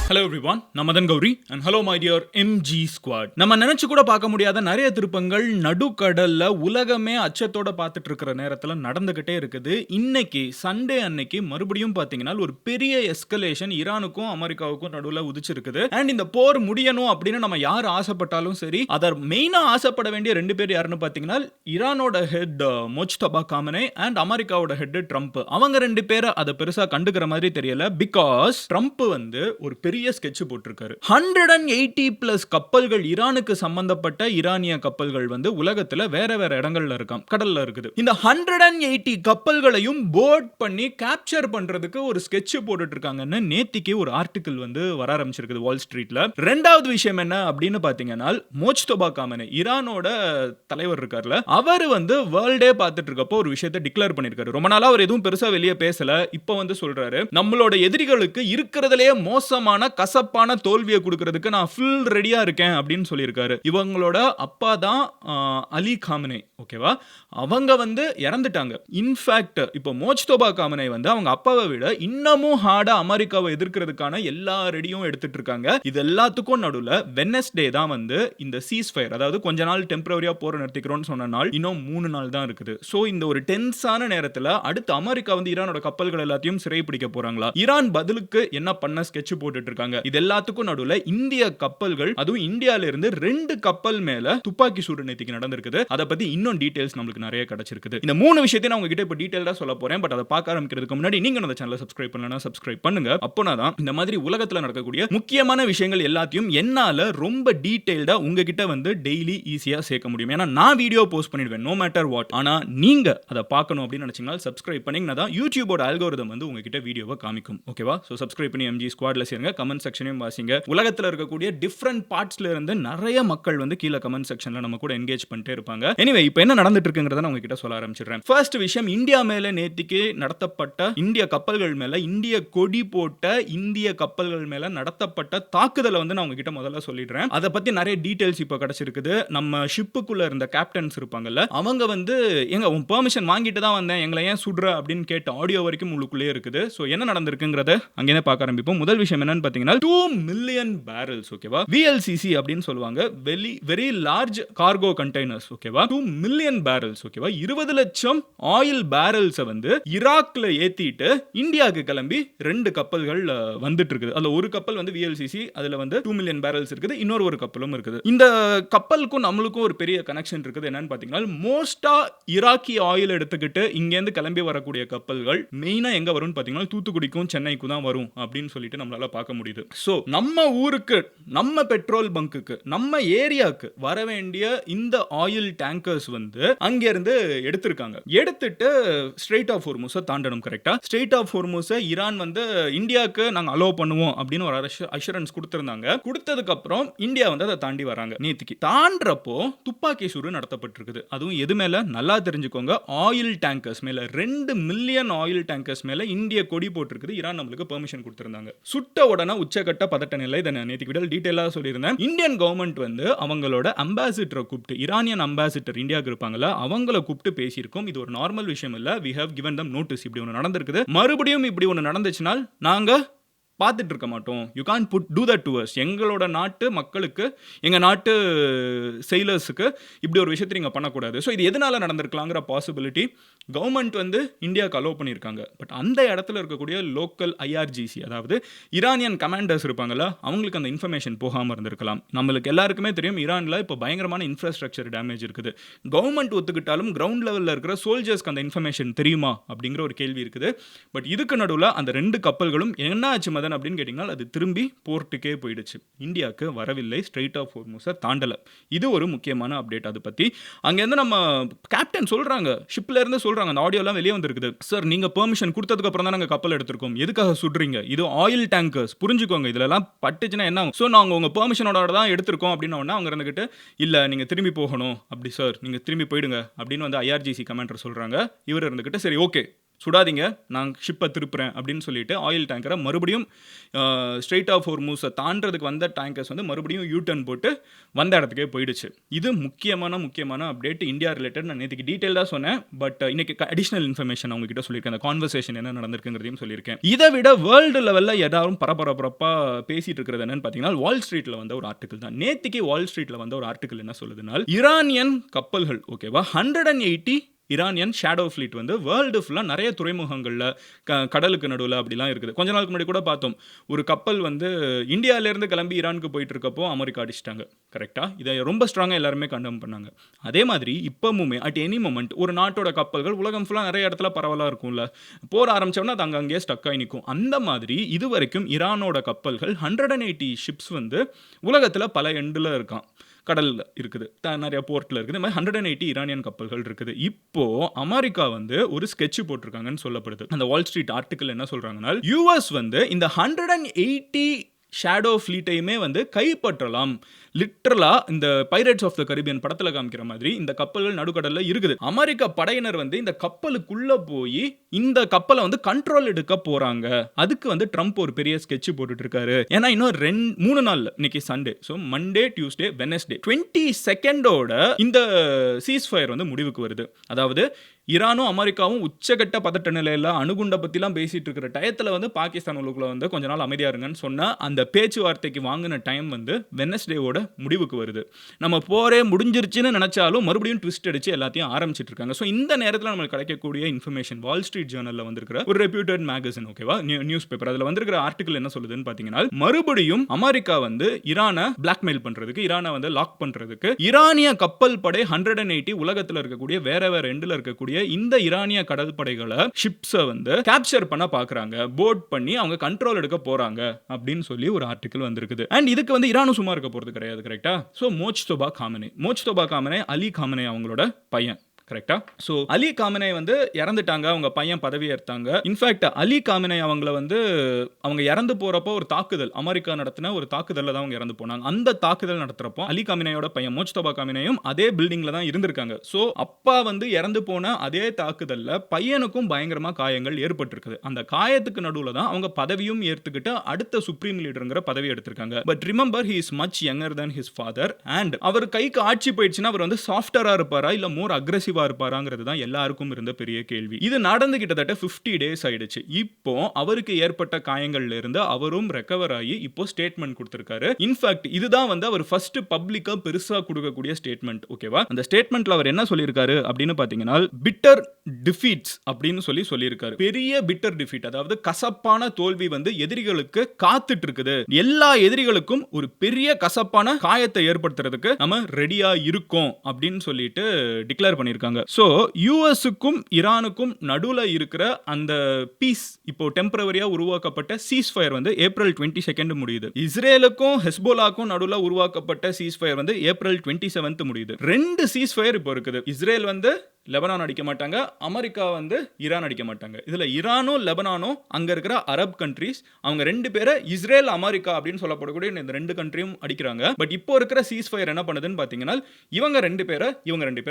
Hello everyone, நான் Madan Gowri and hello my dear MG squad. நம்ம நினைச்சு கூட பார்க்க முடியாத நிறைய திருப்பங்கள் நடுக்கடல்ல உலகமே அச்சத்தோட பார்த்துட்டு இருக்கிற நேரத்தில் நடந்துகிட்டே இருக்குது. இன்னைக்கு சண்டே அன்னைக்கு மறுபடியும் பார்த்தீங்கன்னா ஒரு பெரிய எஸ்கலேஷன் ஈரானுக்கும் அமெரிக்காவுக்கும் நடுவில் உதிச்சிருக்குது. அண்ட் இந்த போர் முடியணும் அப்படின்னு நம்ம யார் ஆசைப்பட்டாலும் சரி, அதை மெயினா ஆசைப்பட வேண்டிய ரெண்டு பேர் யாருன்னு பார்த்தீங்கன்னா ஈரானோட ஹெட் மொஜ்தபா காமனே அண்ட் அமெரிக்காவோட ஹெட் ட்ரம்ப். அவங்க ரெண்டு பேரை அதை பெருசா கண்டுக்கிற மாதிரி தெரியல. பிகாஸ் ட்ரம்ப் வந்து ஒரு பெரிய ஸ்கெட்ச் போட்டிருக்காரு. 180 பிளஸ் கப்பல்கள் ஈரானுக்கு சம்பந்தப்பட்ட ஈரானிய கப்பல்கள் வந்து உலகத்துல வேற வேற இடங்கள்ல இருக்காம், கடல்ல இருக்குது. இந்த 180 கப்பல்களையும் போர்ட் பண்ணி கேப்சர் பண்றதுக்கு ஒரு ஸ்கெட்ச் போட்டுட்டு இருக்காங்கன்னு நேத்திக்கு ஒரு ஆர்டிகிள் வந்து வர ஆரம்பிச்சிருக்குது வால் ஸ்ட்ரீட்ல. ரெண்டாவது விஷயம் என்ன அப்படின்னு பாத்தீங்கன்னா, மொஜ்தபா காமனே ஈரானோட தலைவர் இருக்கார்ல, அவர் வந்து வேர்ல்டே பார்த்துட்டு இருக்கப்போ ஒரு விஷயத்தை டிக்ளேர் பண்ணிருக்காரு. ரொம்ப நாளா அவர் எதுவும் பெருசா வெளியே பேசல, இப்போ வந்து சொல்றாரு, நம்மளோட எதிரிகளுக்கு இருக்கிறதுலயே மோசமான கசப்பான தோல்வியை கொடுக்கிறதுக்கு நான் ஃபுல் ரெடியா இருக்கேன் அப்படின்னு சொல்லியிருக்காரு. இவங்களோட அப்பா தான் அலி காமனே, ஓகேவா? அவங்க வந்து இறந்துட்டாங்க. இன்ஃபேக்ட் இப்போ மொஜ்தபா காமனே வந்து அவங்க அப்பாவை விட இன்னமும் ஹார்டா அமெரிக்காவை எதிர்க்கிறதுக்கான எல்லா ரெடியும் எடுத்துட்டு இருக்காங்க. இது எல்லாத்துக்கும் நடுவில் வெட்னஸ்டே தான் வந்து இந்த சீஸ் ஃபயர், அதாவது கொஞ்ச நாள் டெம்பரரியா போர் நிறுத்திக்கிறோம்னு சொன்ன நாள் இன்னும் 3 நாள் தான் இருக்குது. ஸோ இந்த ஒரு டென்ஸான நேரத்தில் அடுத்து அமெரிக்கா வந்து ஈரானோட கப்பல்கள் எல்லாத்தையும் சிறை பிடிக்க போறாங்களா? ஈரான் பதிலுக்கு என்ன பண்ண ஸ்கெட்ச் போட்டுட்டு இருக்காங்க. இது எல்லாத்துக்கும் நடுவுல இந்திய கப்பல்கள், அதுவும் இந்தியால இருந்து 2 கப்பல் மேல துப்பாக்கி சூடு நேத்திக்கு நடந்திருக்குது. அத பத்தி இன்னும் டீடைல்ஸ் நமக்கு நிறைய கிடைச்சிருக்குது. இந்த 3 விஷயத்தை நான் உங்ககிட்ட இப்ப டீடைலா சொல்ல போறேன். பட் அதை பார்க்க ஆரம்பிக்கிறதுக்கு முன்னாடி நீங்க இந்த சேனலை சப்ஸ்கிரைப் பண்ணலனா சப்ஸ்கிரைப் பண்ணுங்க. அப்போதான் இந்த மாதிரி உலகத்துல நடக்கக்கூடிய முக்கியமான விஷயங்கள் எல்லாத்தையும் என்னால ரொம்ப டீடைல்டா உங்ககிட்ட வந்து டெய்லி ஈஸியா சேர்க்க முடியும். ஏன்னா நான் வீடியோ போஸ்ட் பண்ணிடுவேன் நோ மேட்டர் வாட். ஆனா நீங்க அதை பார்க்கணும் அப்படின்னு நினைச்சீங்கன்னா சப்ஸ்கிரைப் பண்ணீங்கன்னா தான் யூடியூபோட அல்கோரிதம் வந்து உங்ககிட்ட வீடியோவை காமிக்கும். ஓகேவா? சோ சப்ஸ்கிரைப் பண்ணி எம்ஜி ஸ்குவாட்ல சேருங்க. கமெண்ட் செக்ஷனையும் வாசிங்க. உலகத்துல இருக்கக்கூடிய டிஃபரண்ட் பார்ட்ஸ்ல இருந்து நிறைய மக்கள் வந்து கீழே கமெண்ட் செக்ஷன்ல நம்ம கூட என்கேஜ் பண்ணிட்டே இருப்பாங்க. எனிவே இப்போ என்ன நடந்துட்டு இருக்குங்கிறத நான் உங்ககிட்ட சொல்ல ஆரம்பிச்சிடுறேன். ஃபர்ஸ்ட் விஷயம், இந்தியா மேல நேத்திக்கு நடத்தப்பட்ட இந்திய கப்பல்கள் மேல, இந்திய கொடி போட்ட இந்திய கப்பல்கள் மேல நடத்தப்பட்ட தாக்குதலை வந்து நான் உங்ககிட்ட முதல்ல சொல்லிடுறேன். அதை பத்தி நிறைய டீடைல்ஸ் இப்போ கிடைச்சிருக்குது. நம்ம ஷிப்புக்குள்ள இருந்த கேப்டன்ஸ் இருப்பாங்கல்ல, அவங்க வந்து எங்க உன் பெர்மிஷன் வாங்கிட்டு தான் வந்தேன், எங்களை ஏன் சுடுற அப்படின்னு கேட்ட ஆடியோ வரைக்கும் உள்ளுக்குள்ளே இருக்குது. ஸோ என்ன நடந்திருக்குங்கிறத அங்கேயே பார்க்க ஆரம்பிப்போம். முதல் விஷயம் என்னன்னு பார்த்தீங்கன்னா 2 மில்லியன் பேரல்ஸ், ஓகேவா? VLCC அப்படின்னு சொல்லுவாங்க, வெரி லார்ஜ் கார்கோ கண்டெய்னர்ஸ், ஓகேவா? 2 மில்லியன் பேரல்ஸ், ஓகேவா? 20 லட்சம் ஆயில் பேரல்ஸை வந்து ஈராக்ல ஏத்திட்டு இந்தியாவுக்கு கிளம்பி 2 கப்பல்கள் வந்துட்டு இருக்குது. அதுல ஒரு கப்பல் வந்து VLCC, அதுல வந்து 2 மில்லியன் பேரல்ஸ் இருக்குது. இன்னொரு ஒரு கப்பலும் இருக்குது. இந்த கப்பலுக்கும் நம்மளுக்கும் ஒரு பெரிய கனெக்ஷன் இருக்குது. என்னன்னு பார்த்தீங்கன்னா, மோஸ்டா ஈராக்கி ஆயில் எடுத்துக்கிட்டு இங்கேருந்து கிளம்பி வரக்கூடிய கப்பல்கள் மெயினா எங்க வரும்னு பார்த்தீங்கன்னா தூத்துக்குடிக்கும் சென்னைக்கும் தான் வரும் அப்படின்னு சொல்லிட்டு நம்மளால பார்க்க முடியுது. சோ நம்ம ஊருக்கு, நம்ம பெட்ரோல் பங்குக்கு, நம்ம ஏரியாக்கு வர வேண்டிய இந்த ஆயில் டேங்கர்ஸ் வந்து அங்க இருந்து எடுத்திருக்காங்க. எடுத்துட்டு ஸ்ட்ரெய்ட் ஆஃப் ஹோர்முஸை தாண்டணும். கரெக்டா? ஸ்ட்ரெய்ட் ஆஃப் ஹோர்முஸை ஈரான் வந்து இந்தியாவுக்கு நாங்க அலோவ் பண்ணுவோம் அப்படின்னு ஒரு அஷூரன்ஸ் கொடுத்திருந்தாங்க. கொடுத்ததுக்கு அப்புறம் இந்தியா வந்து அதை தாண்டி வராங்க. நேத்திக்கு தாண்டறப்போ துப்பாக்கி சூடு நடத்தப்பட்டிருக்குது. அதுவும் எது மேல நல்லா தெரிஞ்சுக்கோங்க, ஆயில் டேங்கர்ஸ் மேல. 2 மில்லியன் ஆயில் டேங்கர்ஸ் மேல இந்திய கொடி போட்டிருக்குது. ஈரான் நம்மளுக்கு பெர்மிஷன் கொடுத்திருந்தாங்க. சுட்ட உடனே உச்சகட்ட பதட்ட நிலை. இதை நான் நேத்திக்கு விட டீடைலா சொல்லியிருந்தேன். இந்தியன் கவர்மெண்ட் வந்து அவங்களோட அம்பாசிடரை கூப்பிட்டு, ஈரானியன் அம்பாசிடர் இந்தியாவுக்கு இருப்பாங்கல்ல, அவங்கள கூப்பிட்டு பேசியிருக்கோம். இது ஒரு நார்மல் விஷயம் இல்ல, we have given them notice. இப்படி ஒன்று நடந்திருக்குது, மறுபடியும் இப்படி ஒன்று நடந்துச்சுன்னா நாங்க பார்த்துட்டு இருக்க மாட்டோம். You can do that to us. எங்களோட நாட்டு மக்களுக்கு, எங்கள் நாட்டு செயிலர்ஸுக்கு இப்படி ஒரு விஷயத்தை நீங்கள் பண்ணக்கூடாது. ஸோ இது எதனால நடந்திருக்கலாங்கிற பாசிபிலிட்டி கவர்மெண்ட் வந்து இந்தியாவுக்கு அலோவ் பண்ணியிருக்காங்க. பட் அந்த இடத்துல இருக்கக்கூடிய லோக்கல் IRGC, அதாவது ஈரானியன் கமாண்டர்ஸ் இருப்பாங்கல்ல, அவங்களுக்கு அந்த இன்ஃபர்மேஷன் போகாமல் இருந்திருக்கலாம். நம்மளுக்கு எல்லாருக்குமே தெரியும் ஈரானில் இப்போ பயங்கரமான இன்ஃப்ராஸ்ட்ரக்சர் டேமேஜ் இருக்குது. கவர்மெண்ட் ஒத்துக்கிட்டாலும் கிரவுண்ட் லெவலில் இருக்கிற சோல்ஜர்ஸ்க்கு அந்த இன்ஃபர்மேஷன் தெரியுமா அப்படிங்கிற ஒரு கேள்வி இருக்குது. பட் இதுக்கு நடுவில் அந்த 2 கப்பல்களும் என்ன ஆச்சு மதன் அப்படின்னு கேட்டிங்கன்னா, அது திரும்பி போர்ட்டுக்கே போயிடுச்சு. இந்தியாவுக்கு வரவில்லை, ஸ்ட்ரெய்ட் ஆஃப் ஹோர்முஸை தாண்டலை. இது ஒரு முக்கியமான அப்டேட். அதை பற்றி அங்கேருந்து நம்ம கேப்டன் சொல்கிறாங்க, ஷிப்பில் இருந்து சொல்கிறாங்க, அந்த ஆடியோலாம் வெளியே வந்திருக்குது. சார், நீங்கள் பெர்மிஷன் கொடுத்ததுக்கு அப்புறம் தான் நாங்கள் கப்பல் எடுத்திருக்கோம், எதுக்காக சுடுறீங்க? இது ஆயில் டேங்கர்ஸ், புரிஞ்சுக்கோங்க, இதெல்லாம் பட்டுச்சுன்னா என்ன? ஸோ நாங்கள் உங்கள் பெர்மிஷனோட தான் எடுத்திருக்கோம் அப்படின்னு அவங்க இருந்துக்கிட்டு, இல்லை நீங்கள் திரும்பி போகணும். அப்படி சார், நீங்கள் திரும்பி போயிடுங்க அப்படின்னு வந்து IRGC கமாண்டர் சொல்கிறாங்க. இவர் இருந்துக்கிட்டு, சரி ஓகே சுடாதீங்க, நான் ஷிப்பை திருப்புறேன் அப்படின்னு சொல்லிட்டு ஆயில் டேங்கரை மறுபடியும் ஸ்ட்ரெயிட் ஆஃப் ஹோர்மூஸை தாண்டறதுக்கு வந்த டேங்கர்ஸ் வந்து மறுபடியும் யூ-டர்ன் போட்டு வந்த இடத்துக்கே போயிடுச்சு. இது முக்கியமான அப்டேட் இந்தியா ரிலேட்டட். நான் நேற்றுக்கு டீட்டெயிலாக சொன்னேன், பட் இன்னைக்கு அடிஷனல் இன்ஃபர்மேஷன் உங்ககிட்ட சொல்லியிருக்கேன். அந்த கான்வர்சேஷன் என்ன நடந்திருக்குங்கிறதையும் சொல்லியிருக்கேன். இதை விட வேர்ல்டு லெவலில் எல்லாரும் பரபரப்பாக பேசிட்டு இருக்கிறது என்னன்னு பார்த்தீங்கன்னா, வால் ஸ்ட்ரீட்டில் வந்த ஒரு ஆர்டிகல் தான். நேற்றுக்கு வால் ஸ்ட்ரீட்டில் வந்த ஒரு ஆர்டிகல் என்ன சொல்லுதுன்னா, ஈரானியன் கப்பல்கள் ஓகேவா 180 ஈரானியன் ஷேடோ ஃப்ளீட் வந்து வேர்ல்டு ஃபுல்லாக நிறைய துறைமுகங்களில் கடலுக்கு நடுவில் அப்படிலாம் இருக்குது. கொஞ்ச நாளுக்கு முன்னாடி கூட பார்த்தோம், ஒரு கப்பல் வந்து இந்தியாவிலேருந்து கிளம்பி ஈரானுக்கு போயிட்டு இருக்கப்போ அமெரிக்கா அடிச்சிட்டாங்க. கரெக்டாக இதை ரொம்ப ஸ்ட்ராங்காக எல்லாருமே கண்டம் பண்ணாங்க. அதே மாதிரி இப்போவுமே அட் எனி மொமெண்ட் ஒரு நாட்டோட கப்பல்கள் உலகம் ஃபுல்லாக நிறைய இடத்துல பரவலாக இருக்கும்ல, போர் ஆரம்பித்தோன்னா அது அங்கங்கே ஸ்டக் ஆகி நிற்கும். அந்த மாதிரி இது வரைக்கும் ஈரானோட கப்பல்கள் 180 ஷிப்ஸ் வந்து உலகத்தில் பல எண்டில் இருக்கான், கடலில் இருக்குது, நிறைய போர்ட்டில் இருக்குது. இந்த மாதிரி 180 ஈரானியன் கப்பல்கள் இருக்குது. இப்போ அமெரிக்கா வந்து ஒரு ஸ்கெட்ச் போட்டிருக்காங்கன்னு சொல்லப்படுது. அந்த வால் ஸ்ட்ரீட் ஆர்டிக்கல் என்ன சொல்றாங்கன்னா, யூஎஸ் வந்து இந்த 180 ஷேடோ ஃப்ளீட்டையுமே வந்து கைப்பற்றலாம். லிட்டரலா இந்த பைரேட்ஸ் ஆஃப் த கரீபியன் படத்தில் காமிக்கிற மாதிரி இந்த கப்பல்கள் நடுக்கடல்ல இருக்குது. அமெரிக்க படையினர் வந்து இந்த கப்பலுக்குள்ள போய் இந்த கப்பலை வந்து கண்ட்ரோல் எடுக்க போறாங்க. அதுக்கு வந்து ட்ரம்ப் ஒரு பெரிய ஸ்கெட்ச் போட்டுட்டு இருக்காரு. ஏன்னா இன்னும் 3 நாள்ல, இன்னைக்கு Sunday, so Monday, Tuesday, Wednesday 22 இந்த சீஸ்ஃபயர் வந்து முடிவுக்கு வருது. அதாவது ஈரானும் அமெரிக்காவும் உச்சகட்ட பதட்ட நிலையில் அணுகுண்டை பற்றிலாம் பேசிட்டு இருக்கிற டயத்தில் வந்து பாகிஸ்தான் உள்ளுக்குள்ள வந்து கொஞ்ச நாள் அமைதியாக இருங்கன்னு சொன்னால் அந்த பேச்சுவார்த்தைக்கு வாங்கின டைம் வந்து வெனஸ்டேவோட முடிவுக்கு வருது. நம்ம போரே முடிஞ்சிருச்சுன்னு நினச்சாலும் மறுபடியும் ட்விஸ்ட் அடிச்சு எல்லாத்தையும் ஆரம்பிச்சிட்டு இருக்காங்க. ஸோ இந்த நேரத்தில் நம்மளுக்கு கிடைக்கக்கூடிய இன்ஃபர்மேஷன் வால் ஸ்ட்ரீட் ஜேர்னலில் வந்திருக்கிற ஒரு ரெப்யூட்டட் மேகசின், ஓகேவா, நியூஸ் பேப்பர், அதில் வந்திருக்கிற ஆர்டிகல் என்ன சொல்லுதுன்னு பார்த்தீங்கன்னா, மறுபடியும் அமெரிக்கா வந்து ஈரானை பிளாக்மெயில் பண்ணுறதுக்கு, ஈரானை வந்து லாக் பண்ணுறதுக்கு ஈரானிய கப்பல் படை 180 உலகத்தில் இருக்கக்கூடிய வேற எண்டில் இருக்கக்கூடிய இந்த ஈரானிய கடற்படைகளை ஷிப்ஸை வந்து கேப்சர் பண்ண பார்க்குறாங்க, போர்ட் பண்ணி அவங்க கண்ட்ரோல் எடுக்க போறாங்க அப்படின்னு சொல்லி ஒரு ஆர்டிகல் வந்திருக்குது. அண்ட் இதுக்கு வந்து ஈரானும் சும்மா இருக்க போறது கிடையாது. கரெக்டா? ஸோ மோஜ்தபா காமனே அலி காமனே அவங்களோட பையன். கரெக்டா? ஸோ அலி காமனே வந்து இறந்துட்டாங்க, அவங்க பையன் பதவி ஏற்றாங்க. இன்ஃபேக்ட் அலி காமனே அவங்கள வந்து அவங்க இறந்து போறப்போ ஒரு தாக்குதல், அமெரிக்கா நடத்தின ஒரு தாக்குதலில் தான் அவங்க இறந்து போனாங்க. அந்த தாக்குதல் நடத்துறப்போ அலி காமனேயோட பையன் மோஜ்தபா காமனேயும் அதே பில்டிங்ல தான் இருந்திருக்காங்க. ஸோ அப்பா வந்து இறந்து போன அதே தாக்குதலில் பையனுக்கும் பயங்கரமா காயங்கள் ஏற்பட்டிருக்குது. அந்த காயத்துக்கு நடுவில் தான் அவங்க பதவியும் ஏற்றுக்கிட்டு அடுத்த சுப்ரீம் லீடருங்கிற பதவி எடுத்திருக்காங்க. But remember, he is much younger than his father and அவர் கைக்கு ஆட்சி போயிடுச்சுன்னா அவர் வந்து சாஃப்டரா இருப்பாரா இல்ல மோர் அக்ரெசிவ் இருப்பாராங்கிறது தான் எல்லாருக்கும் இருந்த பெரிய கேள்வி. இது நடந்து கிட்டத்தட்ட 50 டேஸ் ஆயிடுச்சு. இப்போ அவருக்கு ஏற்பட்ட காயங்கள்ல இருந்து அவரும் ரெக்கவர் ஆகி இப்போ ஸ்டேட்மெண்ட் கொடுத்திருக்காரு. இன்ஃபேக்ட் இதுதான் வந்து அவர் ஃபர்ஸ்ட் பப்ளிக்கா பெருசா கொடுக்கக்கூடிய ஸ்டேட்மெண்ட். ஓகேவா? அந்த ஸ்டேட்மெண்ட்ல அவர் என்ன சொல்லியிருக்காரு அப்படின்னு பாத்தீங்கன்னா, பிட்டர் டிஃபீட்ஸ் அப்படின்னு சொல்லியிருக்காரு. பெரிய பிட்டர் டிஃபீட், அதாவது கசப்பான தோல்வி வந்து எதிரிகளுக்கு காத்துட்டு இருக்குது. எல்லா எதிரிகளுக்கும் ஒரு பெரிய கசப்பான காயத்தை ஏற்படுத்துறதுக்கு நம்ம ரெடியா இருக்கோம் அப்படின்னு சொல்லிட்டு டிக்ளேர் பண்ணியிருக்காங்க. சோ யுஎஸ்க்கும் ஈரானுக்கும் நடுவுல இருக்கிற அந்த பீஸ், இப்போ டெம்பரவரியா உருவாக்கப்பட்ட சீஸ்ஃபயர் வந்து ஏப்ரல் 22 முடியுது. இஸ்ரேலுக்கும் ஹெஸ்போலாக்கும் நடுவுல உருவாக்கப்பட்ட சீஸ்ஃபயர் வந்து ஏப்ரல் 27 முடியுது. 2 சீஸ்ஃபயர் இப்போ இருக்குது. இஸ்ரேல் வந்து லெபனான் அடிக்க மாட்டாங்க, அமெரிக்கா வந்து ஈரான் அடிக்க மாட்டாங்க. இதுல ஈரானும் லெபனானும் அங்க இருக்கிற அரப் கண்ட்ரீஸ், அவங்க 2 பேரை இஸ்ரேல் அமெரிக்கா அப்படின்னு சொல்லப்படக்கூடிய இந்த 2 கண்ட்ரியும் அடிக்கிறாங்க. பட் இப்போ இருக்கிற சீஸ்ஃபயர் என்ன பண்ணுதுன்னு பாத்தீங்கன்னா, இவங்க 2 பேரை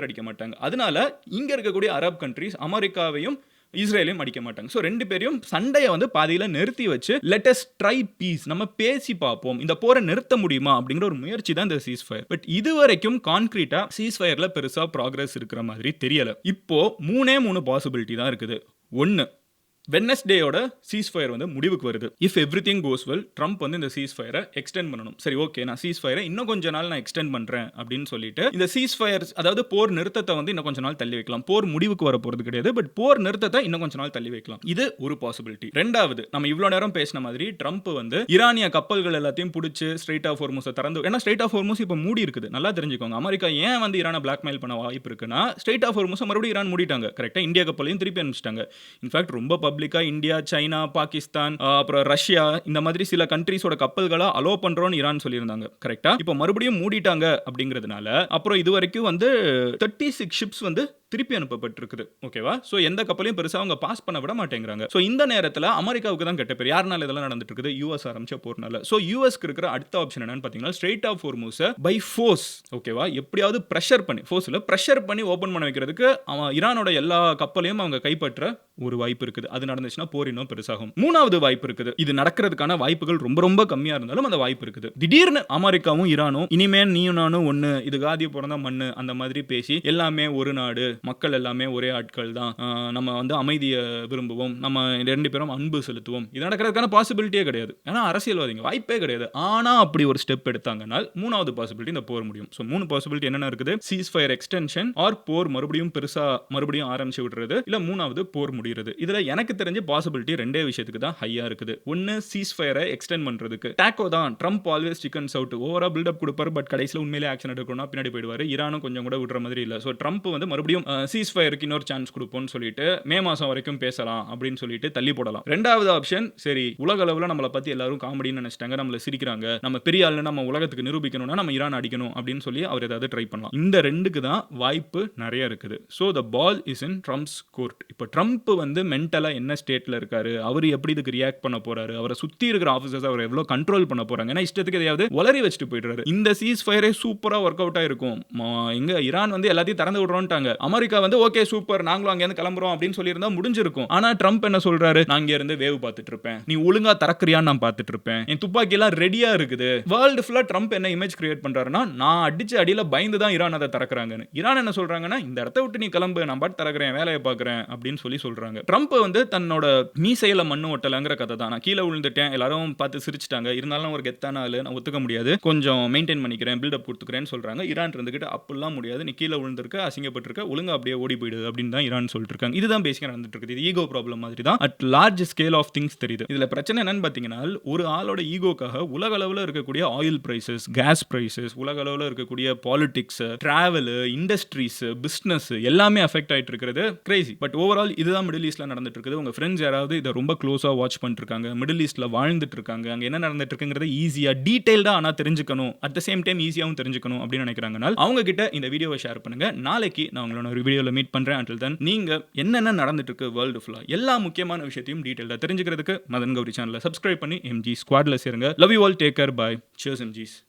அடிக்க மாட்டாங்க. அதனால இங்க இருக்கக்கூடிய அரப் கண்ட்ரீஸ் அமெரிக்காவையும் இஸ்ரேலையும் அடிக்க மாட்டாங்க. ஸோ 2 பேரையும் சண்டையை வந்து பாதியில் நிறுத்தி வச்சு லெட் அஸ் ட்ரை பீஸ், நம்ம பேசி பார்ப்போம், இந்த போரை நிறுத்த முடியுமா அப்படிங்கிற ஒரு முயற்சி தான் இந்த சீஸ்ஃபயர். பட் இது வரைக்கும் கான்கிரீட்டா சீஸ்ஃபயர்ல பெருசா ப்ராக்ரஸ் இருக்கிற மாதிரி தெரியல. இப்போ 3 பாசிபிலிட்டி தான் இருக்குது. 1, வெட்னஸ்டேயோட சீஸ்ஃபயர் வந்து முடிவுக்கு வருது. If everything cos well, Trump வந்து இந்த சீஸ்ஃபயரை எக்ஸ்டெண்ட் பண்ணணும். சரி, ஓகே, நான் சீஸ்ஃபயரை இன்னும் கொஞ்ச நாள் நான் எக்ஸ்டெண்ட் பண்றேன் அப்படின்னு சொல்லிட்டு இந்த சீஸ்ஃபயர், அதாவது போர் நிறுத்தத்தை வந்து இன்னும் கொஞ்ச நாள் தள்ளி வைக்கலாம். போர் முடிவுக்கு வர போறது கிடையாது, பட் போர் நிறுத்தத்தை இன்னும் கொஞ்ச நாள் தள்ளி வைக்கலாம். இது ஒரு பாசிபிலிட்டி. 2வது, நம்ம இவ்வளவு நேரம் பேசின மாதிரி ட்ரம்ப் வந்து ஈரானிய கப்பல்கள் எல்லாத்தையும் பிடிச்சு ஸ்ட்ரெயிட் ஆஃப் ஹோர்முஸை திறந்து, ஏன்னா ஸ்ட்ரெயிட் ஆஃப் ஹோர்முஸ் இப்போ மூடி இருக்குது. நல்லா தெரிஞ்சுக்கோங்க, அமெரிக்கா ஏன் வந்து ஈரானை பிளாக்மெயில் பண்ண வாய்ப்பு இருக்குன்னா, ஸ்ட்ரெயிட் ஆஃப் ஹோர்முஸை மறுபடியும் ஈரான் மூடிட்டாங்க. கரெக்டா? இந்தியா கப்பலையும் திருப்பி அனுப்பிச்சிட்டாங்க. இன்ஃபேக்ட் ரொம்ப பப்ளிக்கா இந்தியா, சைனா, பாகிஸ்தான், அப்புறம் ரஷ்யா, இந்த மாதிரி சில கண்ட்ரீஸோட கப்பல்களை அலோ பண்றோம்னு ஈரான் சொல்லியிருந்தாங்க. கரெக்டா? இப்போ மறுபடியும் மூடிட்டாங்க அப்படிங்கிறதுனால அப்புறம் இது வரைக்கும் வந்து 36 ஷிப்ஸ் வந்து திருப்பி அனுப்பப்பட்டிருக்குது. ஓகேவா? சோ எந்த கப்பலையும் பெருசா அவங்க பாஸ் பண்ண விட மாட்டேங்கிறாங்க. சோ இந்த நேரத்துல அமெரிக்காவுக்கு தான் கெட்ட பேர். யாருனால இதெல்லாம் நடந்துட்டு இருக்குது? யுஎஸ் ஆரம்பிச்ச போர்னால. சோ யுஎஸ்க்கு இருக்கிற அடுத்த ஆப்ஷன் என்னன்னு பாத்தீங்கன்னா, ஸ்ட்ரெய்ட் ஆஃப் ஹோர்முஸ பை ஃபோர்ஸ், ஓகேவா? எப்படியாவது பிரஷர் பண்ணி, ஃபோர்ஸ்ல பிரஷர் பண்ணி ஓபன் பண்ண வைக்கிறதுக்கு ஈரானோட எல்லா கப்பலையும் அவங்க கைப்பற்ற ஒரு வாய்ப்பு இருக்குது. அது நடந்துச்சுன்னா போர் இன்னும் பெருசாகும். மூணாவது வாய்ப்பு இருக்குது. இது நடக்கிறதுக்கான வாய்ப்புகள் ரொம்ப ரொம்ப கம்மியா இருந்தாலும் அந்த வாய்ப்பு இருக்குது. திடீர்னு அமெரிக்காவும் ஈரானும் இனிமே நீயும் நானும் ஒண்ணு, இது காதி பிறந்தா மண்ணு அந்த மாதிரி பேசி எல்லாமே ஒரு நாடு, மக்கள் எல்லாமே ஒரே ஆட்கள் தான், நம்ம வந்து அமைதியை விரும்புவோம், நம்ம 2 பேரும் அன்பு செலுத்துவோம், இது நடக்கிறதுக்கான பாசிபிலிட்டியே கிடையாது. ஏன்னா அரசியல்வாதிங்க வாய்ப்பே கிடையாது. ஆனா அப்படி ஒரு ஸ்டெப் எடுத்தாங்கன்னா மூணாவது பாசிபிலிட்டி இந்த போர் முடியும். ஸோ 3 பாசிபிலிட்டி என்னென்ன இருக்குது? Cheese fire extension, or four மறுபடியும் பெருசா மறுபடியும் ஆரம்பிச்சு விடுறது, இல்ல மூணாவது போர் முடிகிறது. இதுல எனக்கு தெரிஞ்ச பாசிபிலிட்டி ரெண்டே விஷயத்துக்கு தான் ஹையா இருக்குது. ஒன்னு சீஸ் ஃபயரை எக்ஸ்டெண்ட் பண்றதுக்கு. டாக்கோ தான் ட்ரம்ப் ஆல்வேஸ் சிக்கன்ஸ் அவுட், ஓவரா பில்டப் கொடுப்பாரு, பட் கடைசியில் உண்மையிலே ஆக்ஷன் எடுக்கணும்னா பின்னாடி போயிடுவாரு. ஈரானும் கொஞ்சம் கூட விடுற மாதிரி இல்ல. ஸோ ட்ரம்ப் வந்து மறுபடியும் சீஸ் ஃபயருக்கு இன்னொரு சான்ஸ் கொடுப்போம்னு சொல்லிட்டு மே மாசம் வரைக்கும் பேசலாம் அப்படின்னு சொல்லிட்டு தள்ளி போடலாம். ரெண்டாவது ஆப்ஷன், சரி உலக அளவில் நம்மளை பத்தி எல்லாரும் காமெடின்னு நினைச்சிட்டாங்க, நம்மள சிரிக்கிறாங்க, நம்ம பெரிய ஆளுன்னு நம்ம உலகத்துக்கு நிரூபிக்கணும்னா நம்ம ஈரான் அடிக்கணும் அப்படின்னு சொல்லி அவர் ஏதாவது ட்ரை பண்ணலாம். இந்த ரெண்டுக்கு தான் வாய்ப்பு நிறைய இருக்குது. So the ball is in Trump's court. இப்போ ட்ரம்ப் வந்து மென்டலா என்ன ஸ்டேட்ல இருக்காரு, அவர் எப்படி இதுக்கு ரியாக்ட் பண்ண போறாரு, அவரை சுத்தி இருக்கிற ஆஃபீஸர்ஸ் அவர் எவ்வளவு கண்ட்ரோல் பண்ண போறாங்க, ஏன்னா இஷ்டத்துக்கு எதையாவது வளரி வச்சுட்டு போயிடுறாரு. இந்த சீஸ் ஃபயரே சூப்பரா ஒர்க் அவுட் ஆயிருக்கும். இங்க ஈரான் வந்து எல்லாத்தையும் திறந்து விடுறோம்ட்டாங்க, அமெரிக்கா வந்து ஓகே சூப்பர் நாங்களும் அங்க இருந்து கிளம்புறோம் அப்படின்னு சொல்லியிருந்தா முடிஞ்சிருக்கும். ஆனா ட்ரம்ப் என்ன சொல்றாரு, நான் இங்க இருந்து வேவ் பார்த்துட்டு இருப்பேன், நீ ஒழுங்கா திறக்கறியான்னு நான் பார்த்துட்டு இருப்பேன், என் துப்பாக்கி எல்லாம் ரெடியா இருக்குது. வேர்ல்டு ஃபுல்லா ட்ரம்ப் என்ன இமேஜ் கிரியேட் பண்றாருன்னா, நான் அடிச்ச அடியில பயந்து தான் ஈரான் அதை திறக்கறாங்கன்னு. ஈரான் என்ன சொல்றாங்கன்னா, இந்த இடத்த விட்டு நீ கிளம்பு, நான் பாட்டு திறக்கிறேன், வேலையை பார்க்கறேன் அப்படின்னு சொல்லி சொல்றாங்க. ட்ரம்ப் வந்து தன்னோட மீசையில மண்ணு ஒட்டலங்கிற கதை தான். நான் கீழே விழுந்துட்டேன், எல்லாரும் பார்த்து சிரிச்சிட்டாங்க, இருந்தாலும் ஒரு கெத்தான ஆளு, நான் ஒத்துக்க முடியாது, கொஞ்சம் மெயின்டைன் பண்ணிக்கிறேன், பில்டப் கொடுத்துக்கிறேன்னு சொல்றாங்க. ஈரான் இருந்துகிட்டு அப்படிலாம் முடியாது, நீ கீழே விழுந்திருக்க, அசிங்கப்பட்டிருக்க, ஒழுங்கா அப்படியே ஓடி போயிடுது அப்படின்னு தான் ஈரான் சொல்லிட்டு இருக்காங்க. இதுதான் பேசிக்கா நடந்துட்டு இருக்குது. இது ஈகோ ப்ராப்ளம் மாதிரி தான் at large scale of things தெரியுது. இதுல பிரச்சனை என்னன்னு பாத்தீங்கன்னா, ஒரு ஆளோட ஈகோக்காக உலக அளவில் இருக்கக்கூடிய ஆயில் பிரைசஸ், கேஸ் பிரைசஸ், உலக அளவில் இருக்கக்கூடிய பாலிடிக்ஸ், டிராவல், இண்டஸ்ட்ரீஸ், பிசினஸ் எல்லாமே அஃபெக்ட் ஆயிட்டு இருக்கிறது கிரேசி. பட் ஓவரால் இதுதான் மிடில் ஈஸ்ட்ல நடந்துட்டு இருக்குது. உங்க ஃப்ரெண்ட்ஸ் யாராவது இதை ரொம்ப க்ளோஸா வாட்ச் பண்ணிட்டு இருக்காங்க, மிடில் ஈஸ்ட்ல வாழ்ந்துட்டு இருக்காங்க, அங்க என்ன நடந்துட்டு இருக்குங்கிறத ஈஸியா டீடைல்டா ஆனா தெரிஞ்சுக்கணும், அட் த சேம் டைம் ஈஸியாவும் தெரிஞ்சுக்கணும் அப்படின்னு நினைக்கிறாங்கன்னா அவங்க கிட்ட இந்த வீடியோவை ஷேர் பண்ணுங்க. நாளைக்கு நான் உங்களோட ஒரு வீடியோல மீட் பண்றேன். until then நீங்க என்னென்ன நடந்துட்டு இருக்கு வேர்ல்டு ஃபுல்லா எல்லா முக்கியமான விஷயத்தையும் டீடைல்டா தெரிஞ்சுக்கிறதுக்கு மதன் கௌரி சேனலை சப்ஸ்கிரைப் பண்ணி எம்ஜி ஸ்குவாட்ல சேருங்க. Love you all, take care, bye, cheers MGs.